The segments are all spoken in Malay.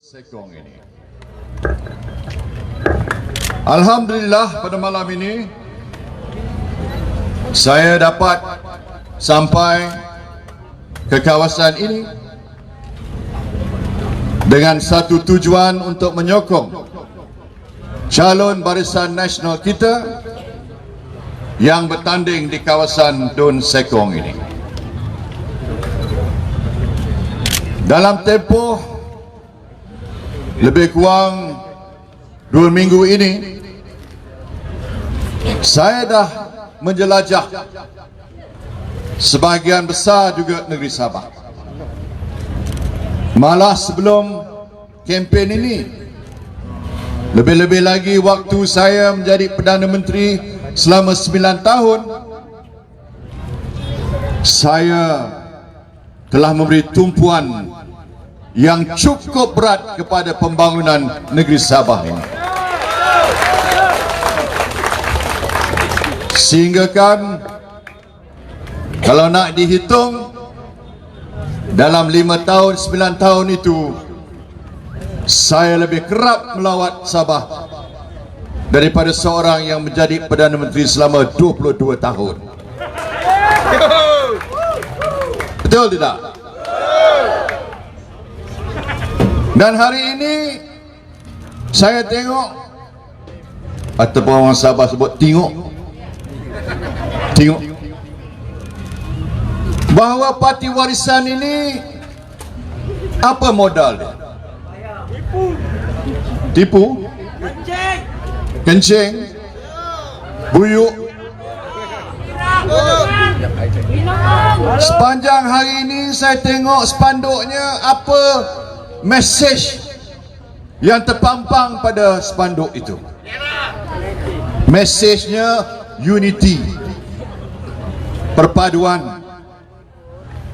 Sekong ini. Alhamdulillah pada malam ini saya dapat sampai ke kawasan ini dengan satu tujuan untuk menyokong calon Barisan Nasional kita yang bertanding di kawasan Dun Sekong ini. Dalam tempoh lebih kurang 2 minggu ini saya dah menjelajah sebahagian besar juga negeri Sabah. Malah sebelum kempen ini, lebih-lebih lagi waktu saya menjadi Perdana Menteri selama 9 tahun, saya telah memberi tumpuan yang cukup berat kepada pembangunan negeri Sabah ini. Sehingga kan kalau nak dihitung dalam 5 tahun, 9 tahun itu saya lebih kerap melawat Sabah daripada seorang yang menjadi Perdana Menteri selama 22 tahun. Betul tidak? Dan hari ini saya tengok, ataupun orang Sabah sebut tengok bahawa parti warisan ini apa modal dia? Tipu, kencing, buyuk. Sepanjang hari ini saya tengok spanduknya, apa mesej yang terpampang pada spanduk itu? Mesejnya unity, perpaduan.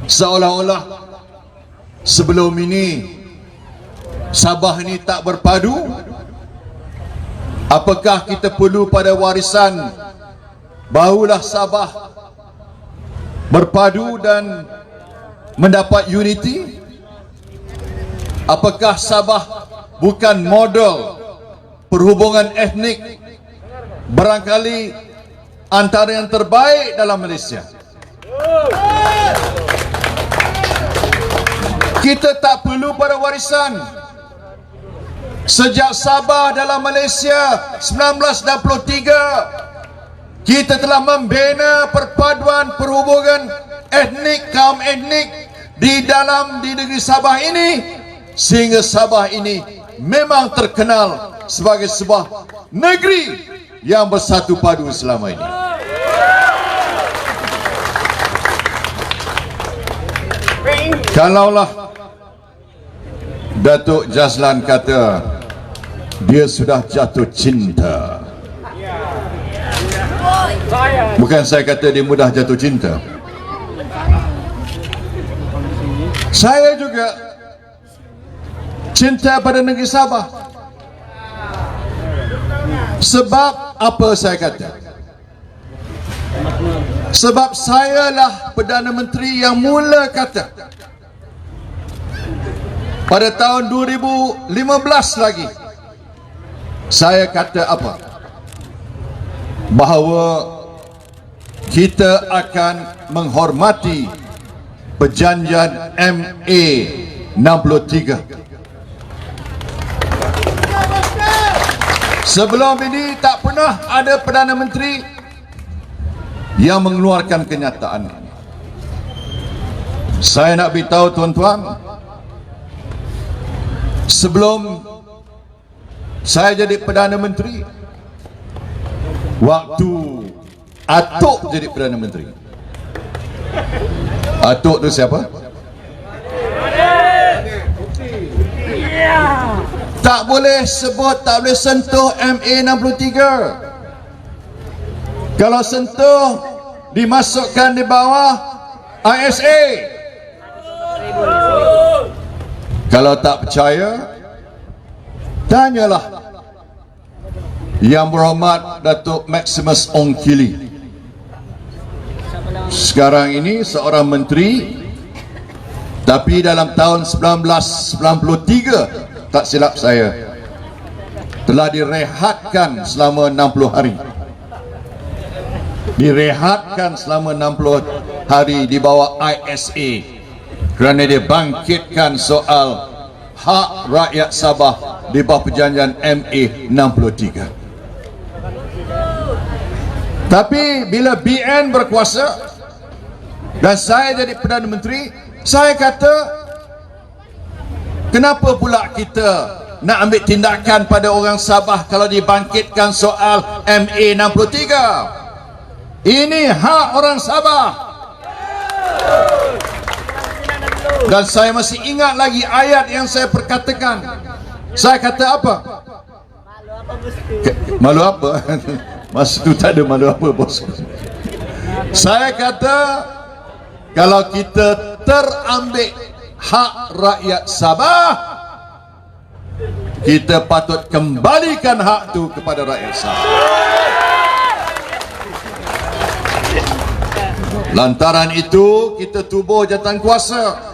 Seolah-olah sebelum ini Sabah ini tak berpadu. Apakah kita perlu pada warisan barulah Sabah berpadu dan mendapat unity? Apakah Sabah bukan model perhubungan etnik barangkali antara yang terbaik dalam Malaysia? Kita tak perlu pada warisan. Sejak Sabah dalam Malaysia 1963, kita telah membina perpaduan perhubungan etnik, kaum etnik di negeri Sabah ini, sehingga Sabah ini memang terkenal sebagai sebuah negeri yang bersatu padu selama ini. Kalaulah Datuk Jazlan kata dia sudah jatuh cinta, bukan saya kata dia mudah jatuh cinta. Saya juga cinta pada negeri Sabah. Sebab apa saya kata? Sebab saya lah Perdana Menteri yang mula kata pada tahun 2015 lagi, saya kata apa? Bahawa kita akan menghormati perjanjian MA 63. Sebelum ini tak pernah ada Perdana Menteri yang mengeluarkan kenyataan ini. Saya nak beritahu tuan-tuan, sebelum saya jadi Perdana Menteri, waktu Atuk jadi Perdana Menteri. Atuk tu siapa? Tak boleh sebut, tak boleh sentuh MA 63. Kalau sentuh, dimasukkan di bawah ISA. Kalau tak percaya, tanyalah Yang Berhormat Datuk Maximus Ongkili. Sekarang ini seorang menteri, tapi dalam tahun 1993 tak silap saya, telah direhatkan selama 60 hari. Direhatkan selama 60 hari di bawah ISA kerana dia bangkitkan soal hak rakyat Sabah di bawah perjanjian MA 63. Tapi bila BN berkuasa dan saya jadi Perdana Menteri, saya kata, kenapa pula kita nak ambil tindakan pada orang Sabah kalau dibangkitkan soal MA 63? Ini hak orang Sabah. Dan saya masih ingat lagi ayat yang saya perkatakan. Saya kata apa? Malu apa? Masa itu tak ada malu apa, bosku. Saya kata, kalau kita terambil hak rakyat Sabah, kita patut kembalikan hak itu kepada rakyat Sabah. Lantaran itu kita tubuh jawatan kuasa.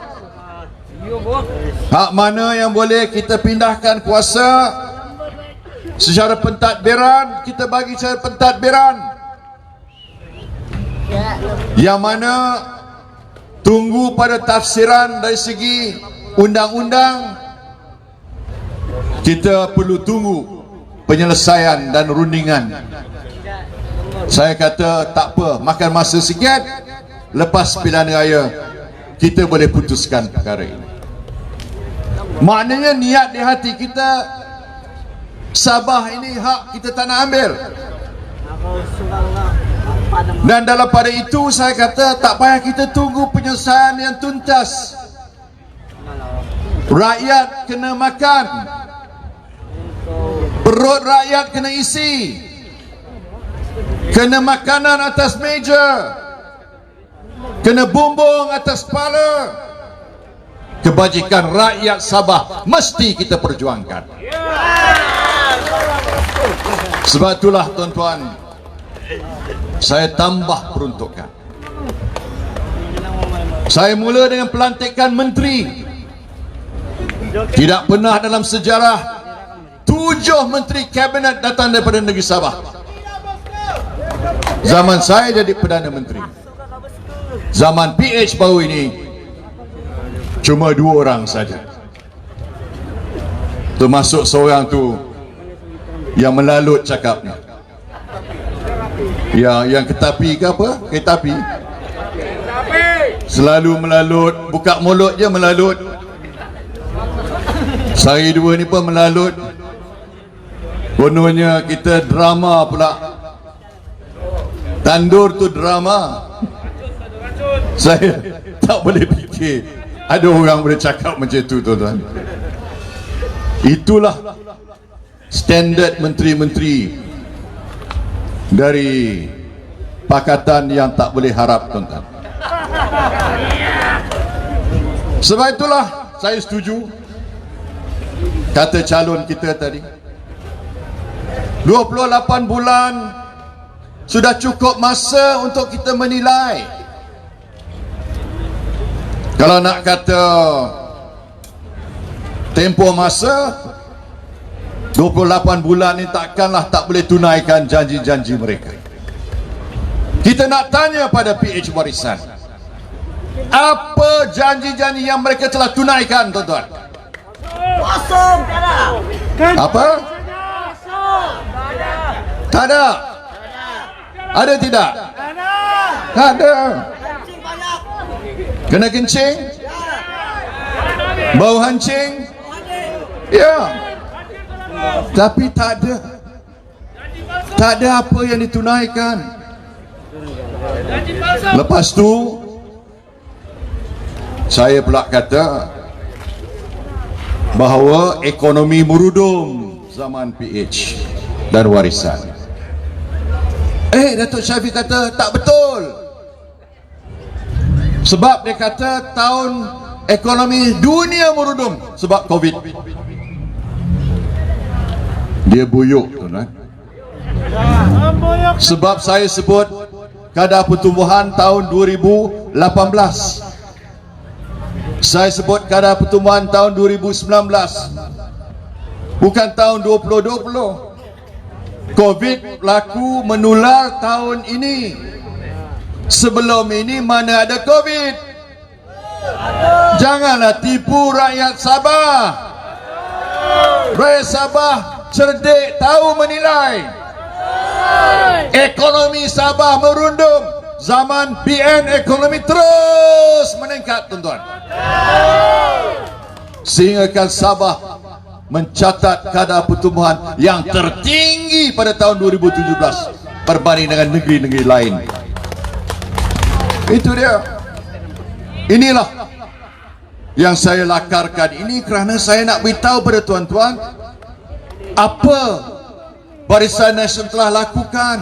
Hak mana yang boleh kita pindahkan kuasa secara pentadbiran, kita bagi secara pentadbiran. Yang mana tunggu pada tafsiran dari segi undang-undang, kita perlu tunggu penyelesaian dan rundingan. Saya kata tak apa, makan masa sikit, lepas pilihan raya kita boleh putuskan perkara ini. Maknanya niat di hati kita, Sabah ini hak kita tak nak ambil. Dan dalam pada itu saya kata tak payah kita tunggu penyelesaian yang tuntas. Rakyat kena makan, perut rakyat kena isi, kena makanan atas meja, kena bumbung atas kepala. Kebajikan rakyat Sabah mesti kita perjuangkan. Sebab itulah tuan-tuan, saya tambah peruntukan. Saya mula dengan pelantikan menteri. Tidak pernah dalam sejarah 7 menteri kabinet datang daripada negeri Sabah. Zaman saya jadi Perdana Menteri. Zaman PH baru ini cuma 2 orang saja. Termasuk seorang tu yang melalut cakapnya. Ya, yang ketapi ke apa? Ketapi. Selalu melalut, buka mulut je melalut. Sehari 2 ni pun melalut. Kononnya kita drama pula. Tandur tu drama. Saya tak boleh fikir ada orang boleh cakap macam tu, tuan-tuan. Itulah standard menteri-menteri dari pakatan yang tak boleh harap, tuan-tuan. Sebab itulah saya setuju kata calon kita tadi, 28 bulan sudah cukup masa untuk kita menilai. Kalau nak kata tempoh masa 28 bulan ni takkanlah tak boleh tunaikan janji-janji mereka. Kita nak tanya pada PH Warisan, apa janji-janji yang mereka telah tunaikan, tuan-tuan? Kosong, tak ada. Apa? Tak ada. Ada tidak? Tak ada. Kena kencing? Bau hancing? Ya. Tapi tak ada. Tak ada apa yang ditunaikan. Lepas tu saya pula kata bahawa ekonomi merudum zaman PH dan Warisan. Datuk Syafiq kata tak betul. Sebab dia kata tahun ekonomi dunia merudum sebab Covid. Dia buyuk, tuan-tuan. Sebab saya sebut kadar pertumbuhan tahun 2018. Saya sebut kadar pertumbuhan tahun 2019. Bukan tahun 2020. Covid laku menular tahun ini. Sebelum ini mana ada Covid. Janganlah tipu rakyat Sabah. Rakyat Sabah cerdik, tahu menilai. Ekonomi Sabah merundum. Zaman PN ekonomi terus meningkat, tuan-tuan. Sehingga Sabah mencatat kadar pertumbuhan yang tertinggi pada tahun 2017 berbanding dengan negeri-negeri lain. Itu dia. Inilah yang saya lakarkan ini kerana saya nak beritahu pada tuan-tuan apa Barisan Nasional telah lakukan.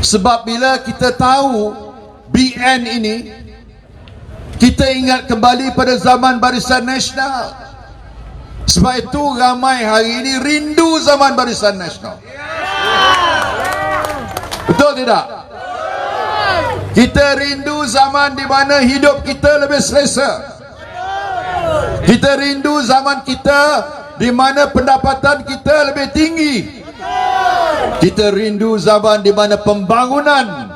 Sebab bila kita tahu BN ini, kita ingat kembali pada zaman Barisan Nasional. Sebab itu ramai hari ini rindu zaman Barisan Nasional. Betul tidak? Kita rindu zaman di mana hidup kita lebih selesa. Kita rindu zaman kita di mana pendapatan kita lebih tinggi. Kita rindu zaman di mana pembangunan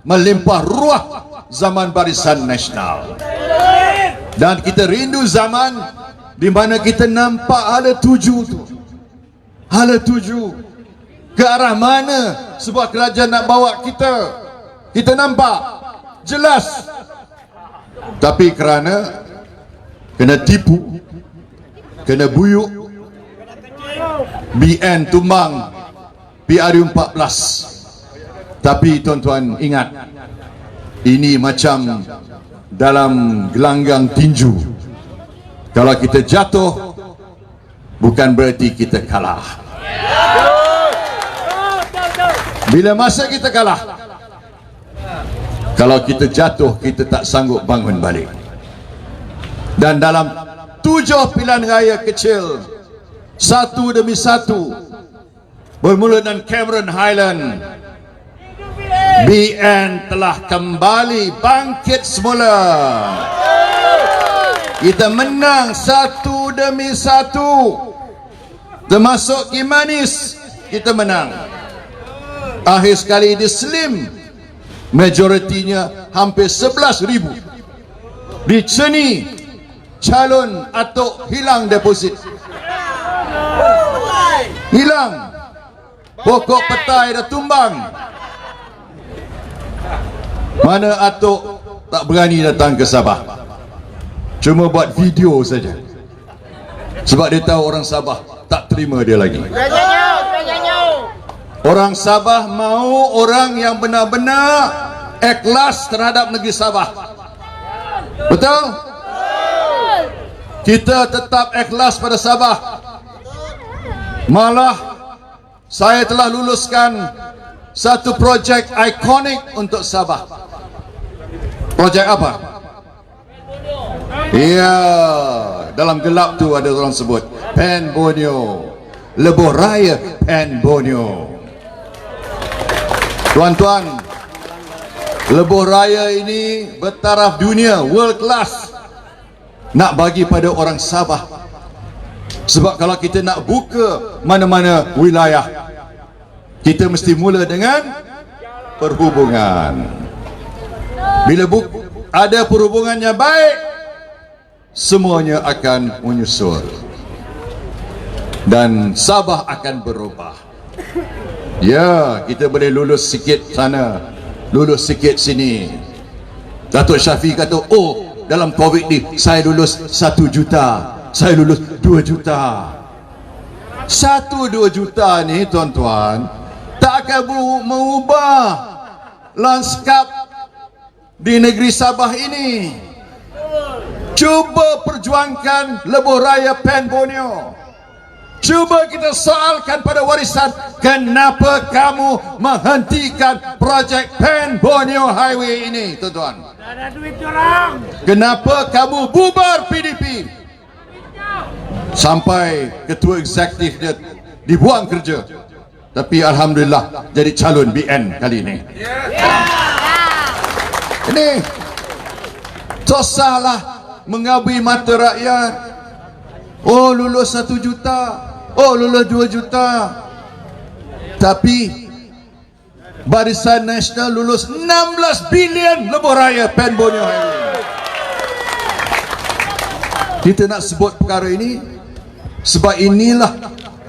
melimpah ruah zaman Barisan Nasional. Dan kita rindu zaman di mana kita nampak hala tuju tu. Hala tuju ke arah mana sebuah kerajaan nak bawa kita. Kita nampak jelas. Tapi kerana kena tipu, kena buyuk, BN tumbang PRU14. Tapi tuan-tuan ingat, ini macam dalam gelanggang tinju. Kalau kita jatuh, bukan berarti kita kalah. Bila masa kita kalah, kalau kita jatuh, kita tak sanggup bangun balik. Dan dalam 7 pilihan raya kecil, satu demi satu, bermula dengan Cameron Highland, BN telah kembali bangkit semula. Kita menang satu demi satu. Termasuk Kimanis, kita menang. Akhir sekali di Slim, majoritinya hampir 11,000. Di Ceni, calon Atok hilang deposit. Hilang. Pokok petai dah tumbang. Mana Atok tak berani datang ke Sabah. Cuma buat video saja. Sebab dia tahu orang Sabah tak terima dia lagi. Orang Sabah mahu orang yang benar-benar ikhlas terhadap negeri Sabah. Betul? Kita tetap ikhlas pada Sabah. Malah saya telah luluskan satu projek ikonik untuk Sabah. Projek apa? Ya, dalam gelap tu ada orang sebut Pen Borneo, Lebuh Raya Pen Borneo. Tuan-tuan, Lebuh Raya ini bertaraf dunia, world class. Nak bagi pada orang Sabah. Sebab kalau kita nak buka mana-mana wilayah, kita mesti mula dengan perhubungan. Bila ada perhubungannya baik, semuanya akan menyusul. Dan Sabah akan berubah. Ya, kita boleh lulus sikit sana, lulus sikit sini. Datuk Syafiq kata, oh, dalam Covid ni saya lulus 1 juta, saya lulus 2 juta. 1-2 juta ni tuan-tuan tak akan mengubah lanskap di negeri Sabah ini. Cuba perjuangkan Lebuh Raya Pen Borneo. Cuba kita soalkan pada warisan, kenapa kamu menghentikan projek Pen Borneo Highway ini, tuan-tuan? Ada duit orang. Kenapa kamu bubar PDP? Sampai ketua eksekutif dia dibuang kerja. Tapi alhamdulillah jadi calon BN kali ini. Ini tak salah mengabui mata rakyat. Oh, lulus 1 juta. Oh, lulus 2 juta. Tapi Barisan Nasional lulus 16 bilion lebuh raya Pen Borneo Highway. Kita nak sebut perkara ini sebab inilah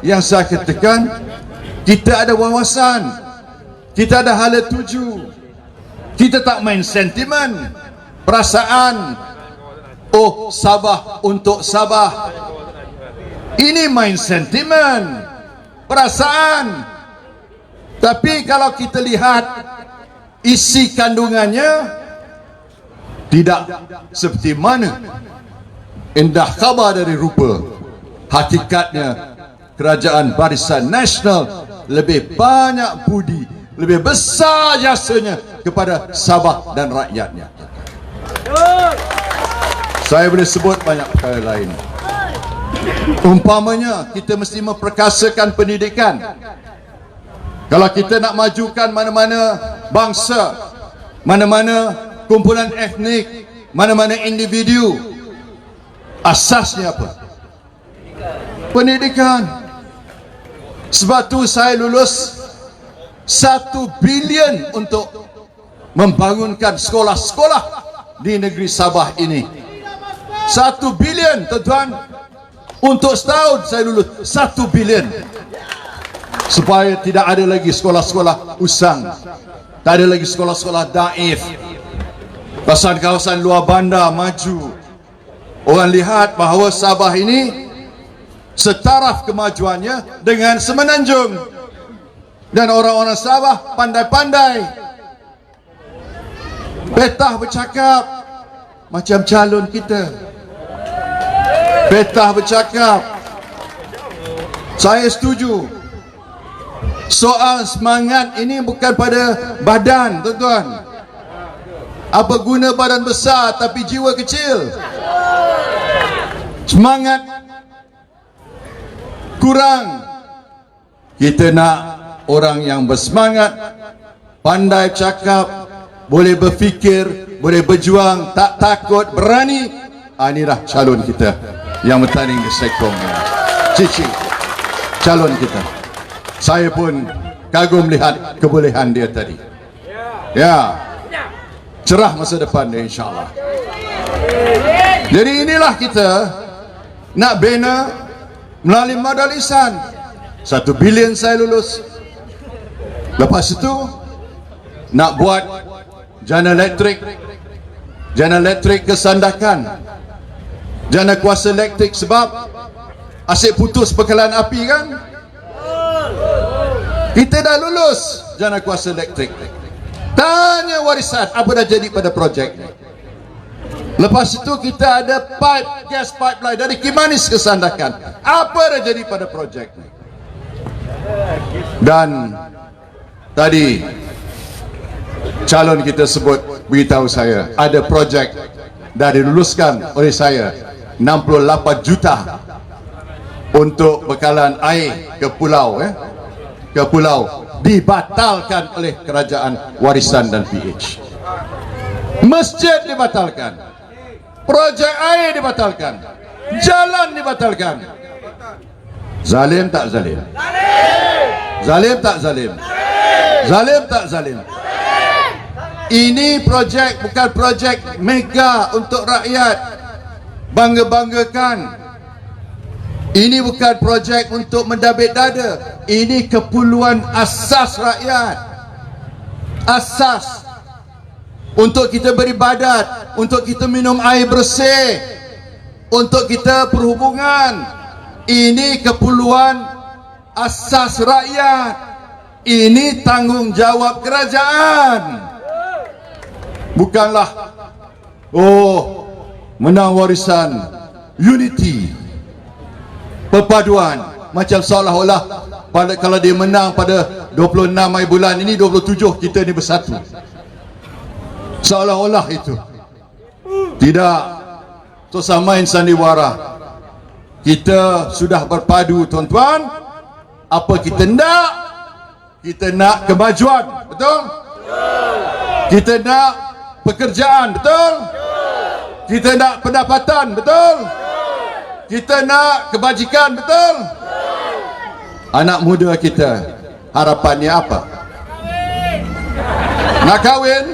yang saya katakan, kita ada wawasan, kita ada hala tuju, kita tak main sentimen, perasaan. Oh, Sabah untuk Sabah. Ini main sentimen, perasaan. Tapi kalau kita lihat isi kandungannya, tidak seperti mana indah khabar dari rupa. Hakikatnya kerajaan Barisan Nasional lebih banyak budi, lebih besar jasanya kepada Sabah dan rakyatnya. Saya boleh sebut banyak perkara lain. Umpamanya kita mesti memperkasakan pendidikan. Kalau kita nak majukan mana-mana bangsa, mana-mana kumpulan etnik, mana-mana individu, asasnya apa? Pendidikan. Sebab tu saya lulus 1 bilion untuk membangunkan sekolah-sekolah di negeri Sabah ini. 1 bilion, tuan-tuan. Untuk setahun saya lulus 1 bilion. Supaya tidak ada lagi sekolah-sekolah usang, tak ada lagi sekolah-sekolah daif. Kawasan-kawasan luar bandar maju. Orang lihat bahawa Sabah ini setaraf kemajuannya dengan Semenanjung. Dan orang-orang Sabah pandai-pandai. Petah bercakap macam calon kita. Petah bercakap, saya setuju. Soal semangat ini bukan pada badan, tuan-tuan. Apa guna badan besar tapi jiwa kecil? Semangat kurang. Kita nak orang yang bersemangat, pandai cakap, boleh berfikir, boleh berjuang, tak takut, berani. Inilah calon kita yang bertanding di Sekong. Cici, calon kita. Saya pun kagum melihat kebolehan dia tadi. Ya, cerah masa depan dia, insyaAllah. Jadi inilah kita nak bina melalui modal lisan. 1 bilion saya lulus. Lepas itu nak buat jana elektrik, jana elektrik kesandakan, jana kuasa elektrik. Sebab asyik putus bekalan api kan. Kita dah lulus jana kuasa elektrik. Tanya warisan, apa dah jadi pada projek ni? Lepas itu kita ada pipe, gas pipeline dari Kimanis ke Sandakan. Apa dah jadi pada projek ni? Dan tadi calon kita sebut, beritahu saya ada projek dah diluluskan oleh saya 68 juta untuk bekalan air ke pulau, ke pulau, dibatalkan oleh kerajaan warisan dan PH. Masjid dibatalkan, projek air dibatalkan, jalan dibatalkan. Zalim tak zalim? Zalim tak zalim? Zalim tak zalim? Ini projek bukan projek mega untuk rakyat bangga-banggakan. Ini bukan projek untuk mendabik dada. Ini keperluan asas rakyat. Asas untuk kita beribadat, untuk kita minum air bersih, untuk kita perhubungan. Ini keperluan asas rakyat. Ini tanggungjawab kerajaan. Bukanlah menang warisan, unity, perpaduan, macam seolah-olah kalau dia menang pada 26 Mei bulan ini, 27 kita ni bersatu, seolah-olah itu. Tidak, itu sama sandiwara. Kita sudah berpadu, tuan-tuan. Apa kita nak? Kita nak kemajuan, betul? Kita nak pekerjaan, betul? Kita nak pendapatan, betul? Kita nak kebajikan, betul? Anak muda kita harapannya apa? Nak kahwin?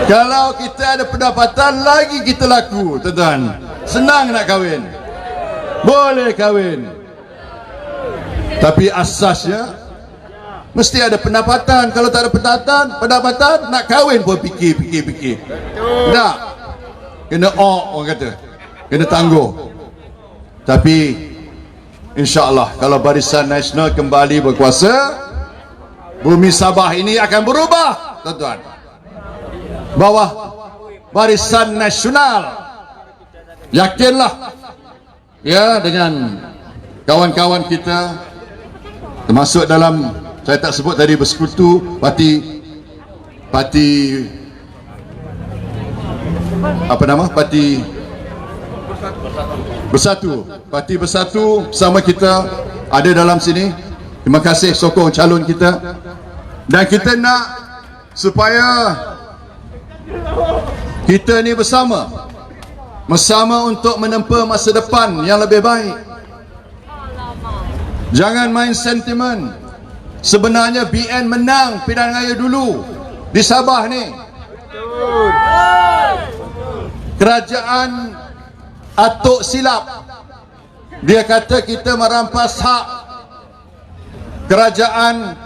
Kalau kita ada pendapatan lagi kita laku, tuan-tuan. Senang nak kahwin. Boleh kahwin. Tapi asasnya mesti ada pendapatan. Kalau tak ada pendapatan nak kahwin pun fikir. Tak. Kena orang kata. Kena tangguh. Tapi insya-Allah kalau Barisan Nasional kembali berkuasa, bumi Sabah ini akan berubah, tuan-tuan. Bawah Barisan Nasional, yakinlah ya, dengan kawan-kawan kita termasuk dalam, saya tak sebut tadi, bersekutu parti apa nama, parti Bersatu bersama kita ada dalam sini. Terima kasih sokong calon kita, dan kita nak supaya kita ni bersama untuk menempa masa depan yang lebih baik. Jangan main sentimen. Sebenarnya BN menang pilihan raya dulu di Sabah ni. Kerajaan atuk silap. Dia kata kita merampas hak kerajaan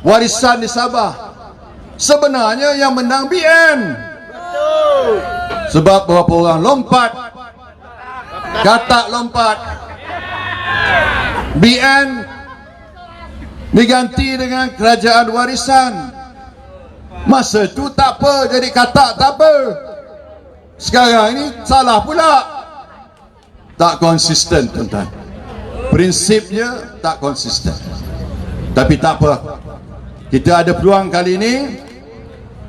warisan di Sabah. Sebenarnya yang menang BN. Sebab beberapa orang lompat, katak lompat. BN diganti dengan kerajaan warisan. Masa tu tak apa, jadi katak tak apa. Sekarang ini salah pula. Tak konsisten, tuan-tuan. Prinsipnya tak konsisten. Tapi tak apa. Kita ada peluang kali ini.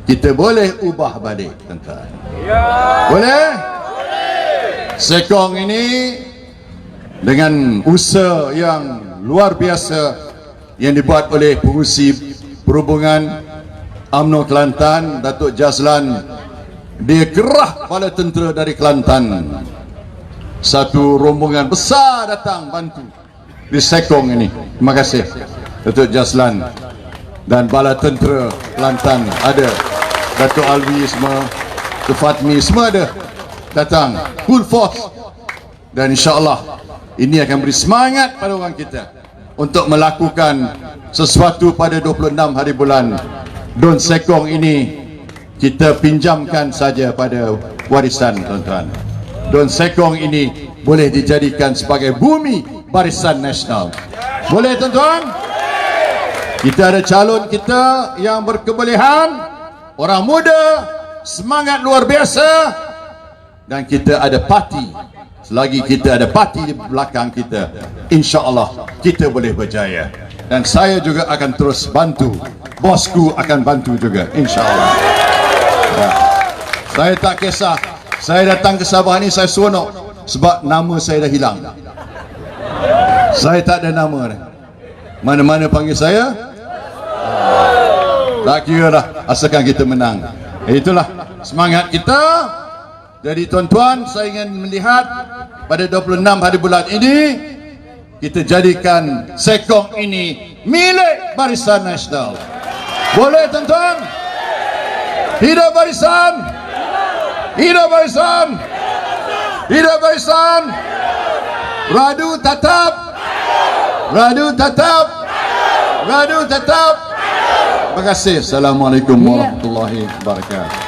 Kita boleh ubah balik, tuan-tuan. Boleh? Sekong ini dengan usaha yang luar biasa yang dibuat oleh Pengerusi Perhubungan UMNO Kelantan, Datuk Jazlan, dia gerah bala tentera dari Kelantan. Satu rombongan besar datang bantu di Sekong ini. Terima kasih Datuk Jazlan dan bala tentera Kelantan ada. Datuk Alwi semua, Datuk Fatmi semua ada datang full force, dan insya-Allah ini akan beri semangat pada orang kita untuk melakukan sesuatu pada 26 hari bulan. Don Sekong ini kita pinjamkan saja pada warisan, tuan-tuan. Don Sekong ini boleh dijadikan sebagai bumi Barisan Nasional. Boleh, tuan-tuan? Kita ada calon kita yang berkebolehan, orang muda, semangat luar biasa, dan kita ada parti. Selagi kita ada parti di belakang kita, insya-Allah kita boleh berjaya. Dan saya juga akan terus bantu. Bosku akan bantu juga, insya-Allah. Ya. Saya tak kisah. Saya datang ke Sabah ni saya seronok sebab nama saya dah hilang. Saya tak ada nama dah. Mana-mana panggil saya, tak kira lah, asalkan kita menang. Itulah semangat kita. Jadi tuan-tuan, saya ingin melihat pada 26 hari bulan ini kita jadikan Sekong ini milik Barisan Nasional. Boleh, tuan-tuan? Hidup Barisan! Hidup Barisan! Hidup Barisan! Radu tetap! Radu tetap! Radu tetap! Terima kasih. Assalamualaikum warahmatullahi wabarakatuh.